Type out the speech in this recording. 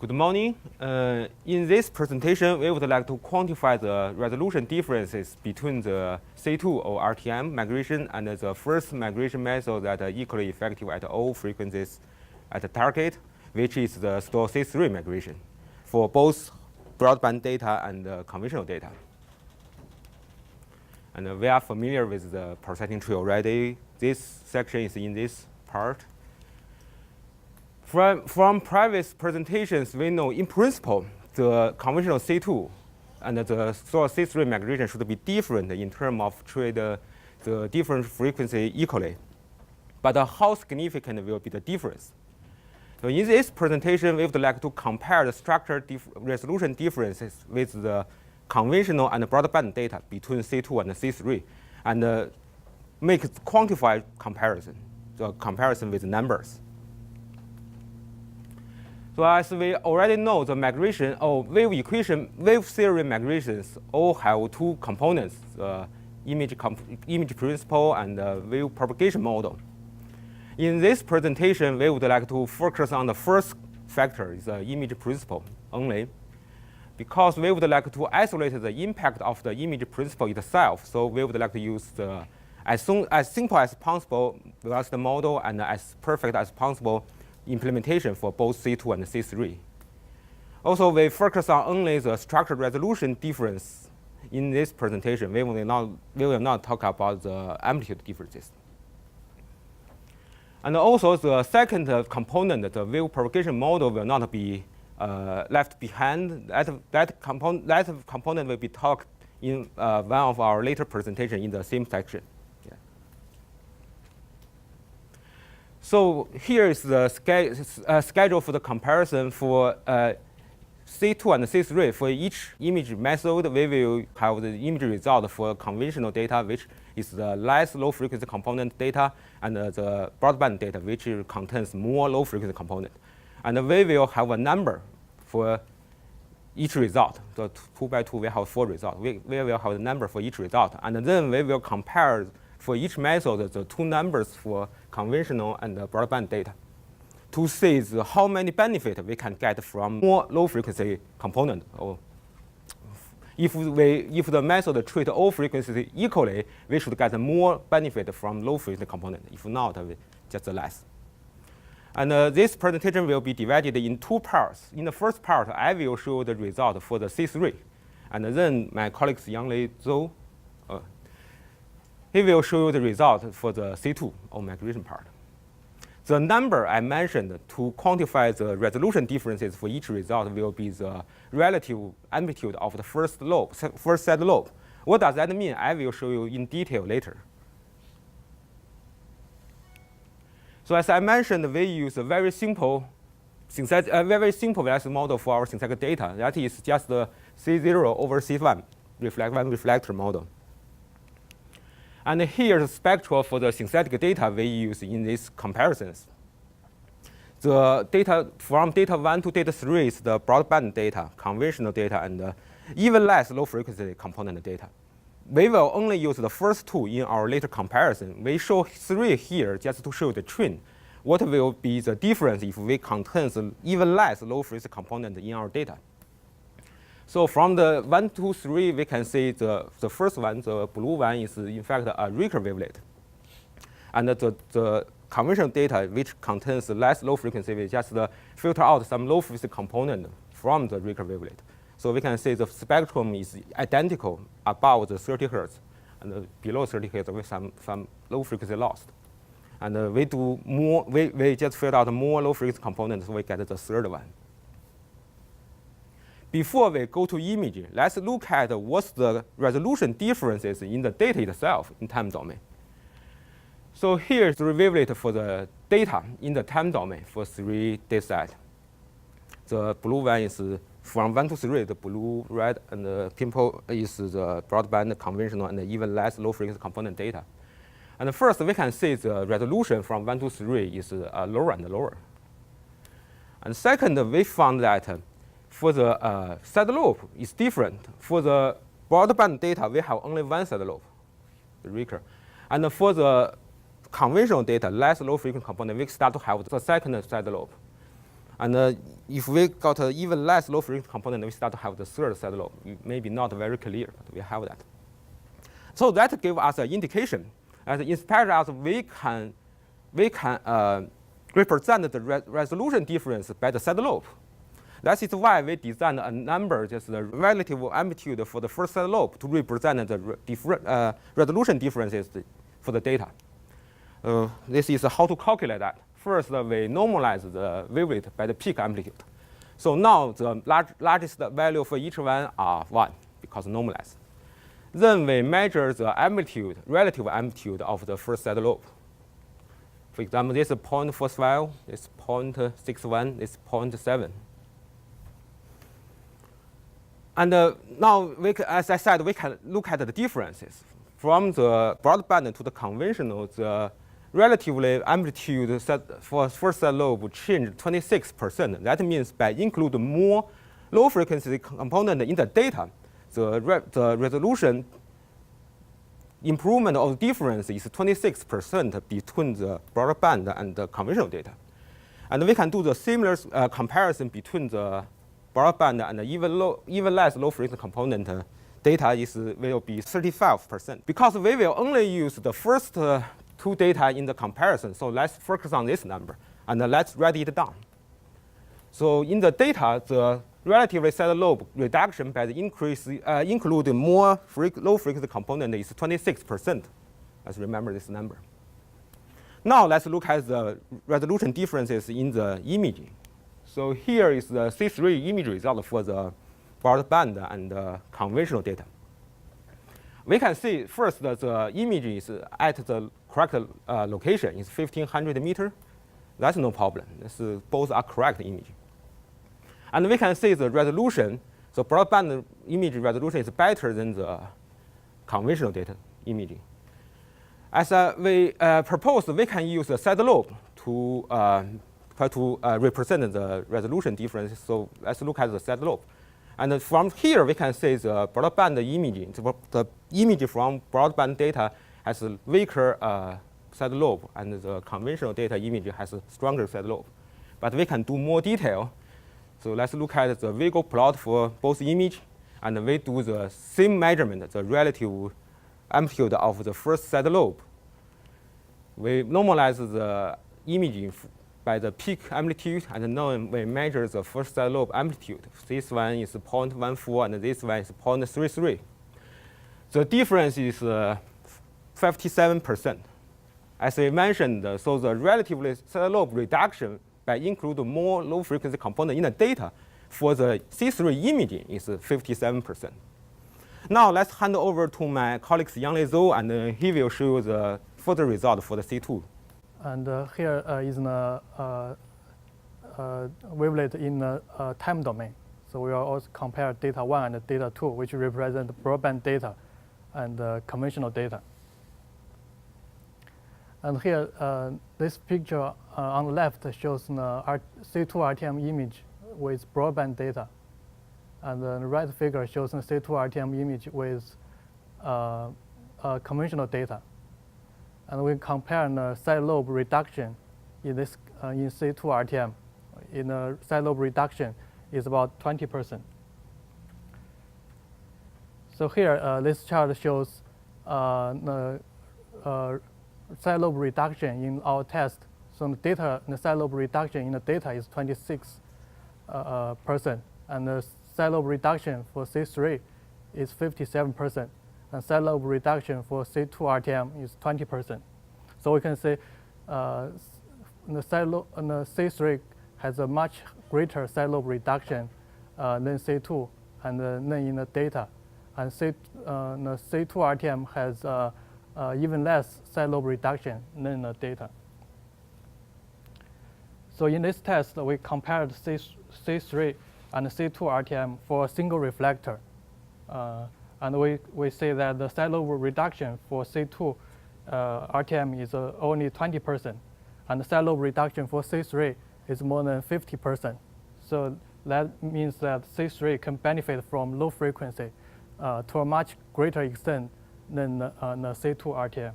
Good morning. In this presentation, we would like to quantify the resolution differences between the C2 or RTM migration and the first migration method that are equally effective at all frequencies at the target, which is the store C3 migration for both broadband data and conventional data. And we are familiar with the processing tree already. This section is in this part. From previous presentations, we know in principle the conventional C2 and the store C3 migration should be different in terms of treat the different frequency equally. But how significant will be the difference? So in this presentation, we would like to compare the structure resolution differences with the conventional and broadband data between C2 and C3, and make quantified comparison, the comparison with numbers. So as we already know, the migration or wave theory migrations all have two components: the image principle and the wave propagation model. In this presentation, we would like to focus on the first factor, is the image principle only, because we would like to isolate the impact of the image principle itself. So we would like to use the as simple as possible velocity model and as perfect as possible implementation for both C2 and C3. Also, we focus on only the structure resolution difference in this presentation. We will not talk about the amplitude differences. And also, the second component, the wave propagation model, will not be left behind. That component will be talked in one of our later presentations in the same section. Yeah. So here is the schedule for the comparison for C2 and C3. For each image method, we will have the image result for conventional data, which is the less low frequency component data, and the broadband data, which contains more low frequency component. And we will have a number for each result. So 2 by 2, we have 4 results. We will have a number for each result. And then we will compare for each method the two numbers for conventional and broadband data to see how many benefits we can get from more low frequency component. Or if the method treat all frequencies equally, we should get more benefit from low frequency component. If not, just less. And this presentation will be divided in 2 parts. In the first part, I will show the result for the C3. And then my colleague Yanglei Zou, he will show you the result for the C2 or migration part. The number I mentioned to quantify the resolution differences for each result will be the relative amplitude of the first set lobe. What does that mean? I will show you in detail later. So as I mentioned, we use a very simple velocity model for our synthetic data. That is just the C0 over C1 reflector model. And here's the spectra for the synthetic data we use in these comparisons. The data from data 1 to data 3 is the broadband data, conventional data, and even less low frequency component data. We will only use the first 2 in our later comparison. We show 3 here just to show the trend. What will be the difference if we contain even less low frequency component in our data? So from the 1, 2, 3, we can see the first one, the blue one, is in fact a Ricker wavelet. And the conventional data, which contains less low frequency, we just filter out some low frequency component from the Ricker wavelet. So we can see the spectrum is identical above the 30 Hertz and below 30 Hertz with some low frequency lost. And we do more, we just filter out more low frequency components, so we get the third one. Before we go to image, let's look at what's the resolution differences in the data itself in time domain. So here's the wavelet for the data in the time domain for 3 data sets. The blue one is from 1 to 3, the blue, red, and the purple is the broadband, conventional, and even less low frequency component data. And first, we can see the resolution from 1 to 3 is lower and lower. And second, we found that for the side lobe, it's different. For the broadband data, we have only one side lobe, the Ricker. And for the conventional data, less low frequency component, we start to have the second side lobe. And if we got an even less low frequency component, we start to have the third side lobe. Maybe not very clear, but we have that. So that gives us an indication. And instead of we can represent the resolution difference by the side lobe. That is why we designed a number, just the relative amplitude for the first side lobe, to represent the resolution differences for the data. This is how to calculate that. First, we normalize the wavelet by the peak amplitude. So now the largest value for each one are 1 because normalized. Then we measure the amplitude, relative amplitude of the first side lobe. For example, this is 0.45, this is 0.61, this is 0.7. And now, as I said, we can look at the differences. From the broadband to the conventional, the relatively amplitude for first side lobe changed 26%. That means by including more low frequency component in the data, the resolution improvement of difference is 26% between the broadband and the conventional data. And we can do the similar comparison between the broadband and even less low frequency component data will be 35%. Because we will only use the first two data in the comparison, so let's focus on this number, and let's write it down. So in the data, the relatively side lobe reduction by the increase, including more low frequency component is 26%. Let's remember this number. Now let's look at the resolution differences in the imaging. So here is the C3 image result for the broadband and conventional data. We can see first that the image is at the correct location. It's 1,500 meters. That's no problem. Both are correct imaging. And we can see the resolution. So broadband image resolution is better than the conventional data imaging. As we proposed, we can use a side lobe to try to represent the resolution difference. So let's look at the side lobe. And from here, we can see the broadband imaging. The image from broadband data has a weaker side lobe, and the conventional data image has a stronger side lobe. But we can do more detail. So let's look at the Vigo plot for both image, and we do the same measurement, the relative amplitude of the first side lobe. We normalize the imaging by the peak amplitude, and now we measure the first side lobe amplitude. This one is 0.14, and this one is 0.33. The difference is 57%. As I mentioned, so the relatively side lobe reduction by including more low frequency component in the data for the C3 imaging is 57%. Now let's hand over to my colleague Yanglei Zou, and he will show you the further result for the C2. And here is the wavelet in the time domain. So we will also compare data 1 and data 2, which represent broadband data and conventional data. And here, this picture on the left shows the C2 RTM image with broadband data. And the right figure shows the C2 RTM image with conventional data. And we compare the side lobe reduction in this in C2 RTM. In the side lobe reduction is about 20%. So here, this chart shows the side lobe reduction in our test. So the side lobe reduction in the data is 26%, and the side lobe reduction for C3 is 57%, and side lobe reduction for C2 RTM is 20%. So we can say the C3 has a much greater side lobe reduction than C2, and then in the data, and the C2 RTM has even less side lobe reduction than the data. So in this test, we compared C3 and C2 RTM for a single reflector. And we say that the side lobe reduction for C2 RTM is only 20%, and the side lobe reduction for C3 is more than 50%. So that means that C3 can benefit from low frequency to a much greater extent than the C2 RTM.